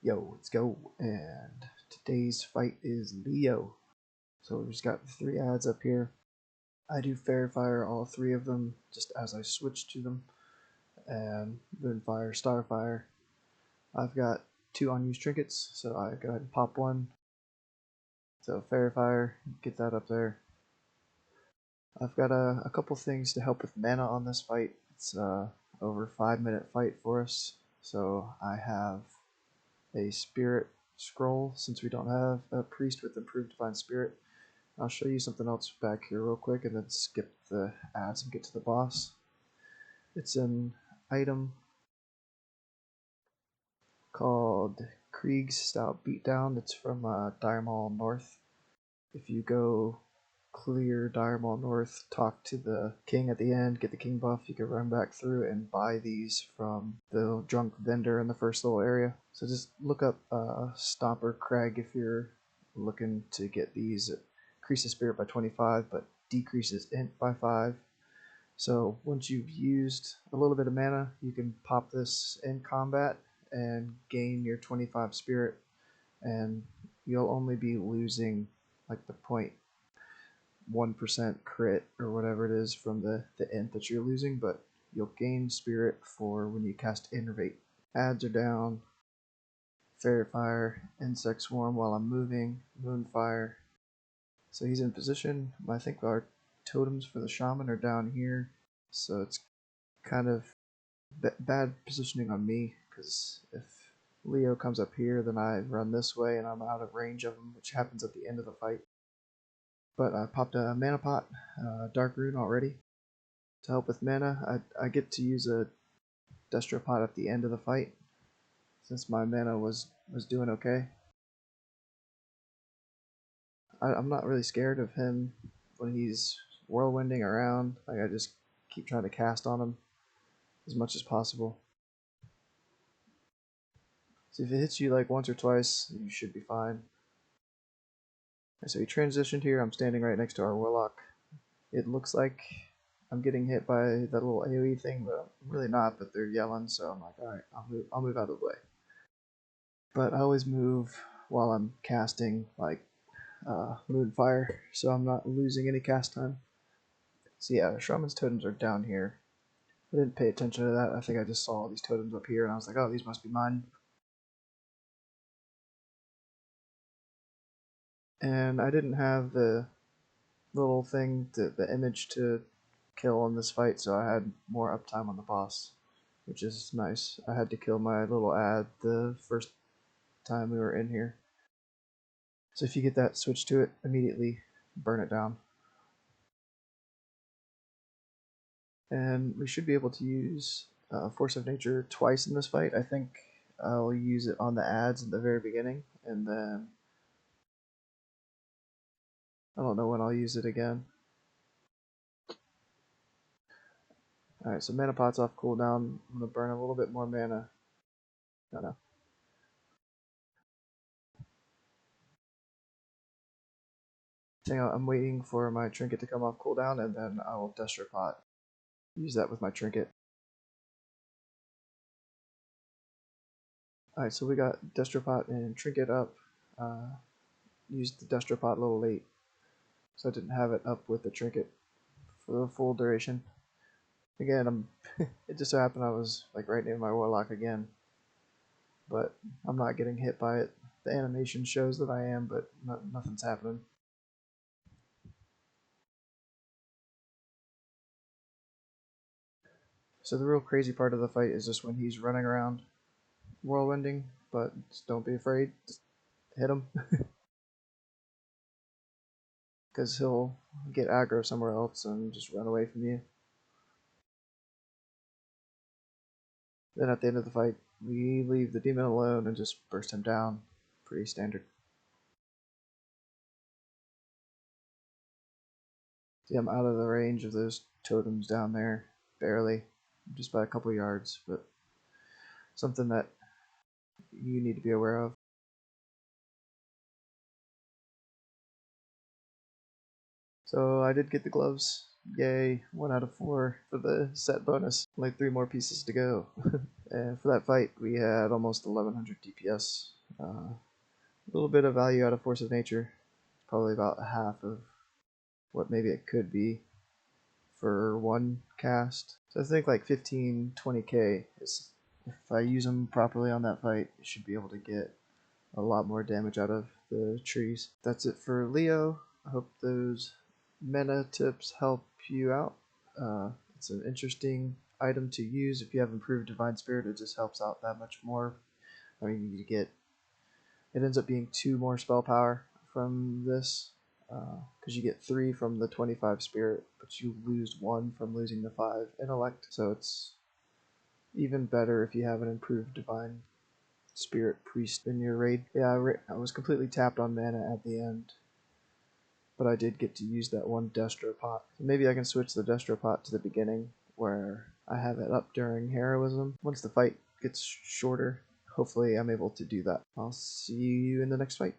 Yo, let's go. And today's fight is Leo. So we've just got 3 ads up here. I do Fair Fire all 3 of them just as I switch to them. And Moonfire, Starfire. I've got 2 unused trinkets, so I go ahead and pop one. So Fair Fire, get that up there. I've got a couple things to help with mana on this fight. It's over 5-minute fight for us. So I have a Spirit Scroll, since we don't have a Priest with Improved Divine Spirit. I'll show you something else back here real quick and then skip the ads and get to the boss. It's an item called Krieg's Stout Beatdown. It's from Dire Mall North. If you go clear Dire Mall North, talk to the king at the end, get the king buff, you can run back through and buy these from the drunk vendor in the first little area. So just look up Stomper Crag if you're looking to get these. It increases spirit by 25 but decreases int by 5. So once you've used a little bit of mana, you can pop this in combat and gain your 25 spirit, and you'll only be losing like the 0.1% crit or whatever it is from the int that you're losing, but you'll gain spirit for when you cast Innervate. Ads are down. Fairy Fire, Insect Swarm while I'm moving, Moonfire. So he's in position. I think our totems for the shaman are down here, so it's kind of bad positioning on me, because if Leo comes up here, then I run this way and I'm out of range of him, which happens at the end of the fight. But I popped a mana pot, Dark Rune already. To help with mana, I get to use a Destro pot at the end of the fight, since my mana was doing okay. I'm not really scared of him when he's whirlwinding around. Like, I just keep trying to cast on him as much as possible. So if it hits you like once or twice, you should be fine. So he transitioned here. I'm standing right next to our warlock. It looks like I'm getting hit by that little AoE thing, but I'm really not. But they're yelling, so I'm like, all right, I'll move out of the way. But I always move while I'm casting, like Moonfire, so I'm not losing any cast time. So yeah, Shaman's totems are down here. I didn't pay attention to that. I think I just saw these totems up here, and I was like, oh, these must be mine. And I didn't have the little thing, the image to kill in this fight, so I had more uptime on the boss, which is nice. I had to kill my little ad the first time we were in here. So if you get that switch to it, immediately burn it down. And we should be able to use Force of Nature twice in this fight. I think I'll use it on the ads at the very beginning, and then I don't know when I'll use it again. Alright, so mana pot's off cooldown. I'm going to burn a little bit more mana. No. I'm waiting for my trinket to come off cooldown, and then I will Destro Pot. Use that with my trinket. Alright, so we got Destro Pot and trinket up. Used the Destro Pot a little late, so I didn't have it up with the trinket for the full duration. Again, it just so happened I was like right near my warlock again, but I'm not getting hit by it. The animation shows that I am, but nothing's happening. So the real crazy part of the fight is just when he's running around whirlwinding, but just don't be afraid. Just hit him. Because he'll get aggro somewhere else and just run away from you. Then at the end of the fight, we leave the demon alone and just burst him down. Pretty standard. See, I'm out of the range of those totems down there. Barely. Just by a couple yards, but something that you need to be aware of. So I did get the gloves. Yay, 1 out of 4 for the set bonus. Like 3 more pieces to go. And for that fight, we had almost 1100 DPS. A little bit of value out of Force of Nature. Probably about half of what maybe it could be for one cast. So I think like 15-20k is, if I use them properly on that fight, you should be able to get a lot more damage out of the trees. That's it for Leo. I hope those meta tips help you out. It's an interesting item to use. If you have improved Divine Spirit, it just helps out that much more. I mean, you get, it ends up being 2 more spell power from this, because you get 3 from the 25 spirit, but you lose 1 from losing the 5 intellect. So it's even better if you have an improved Divine Spirit Priest in your raid. Yeah, I was completely tapped on mana at the end, but I did get to use that one Destro pot. So maybe I can switch the Destro pot to the beginning, where I have it up during Heroism. Once the fight gets shorter, hopefully I'm able to do that. I'll see you in the next fight.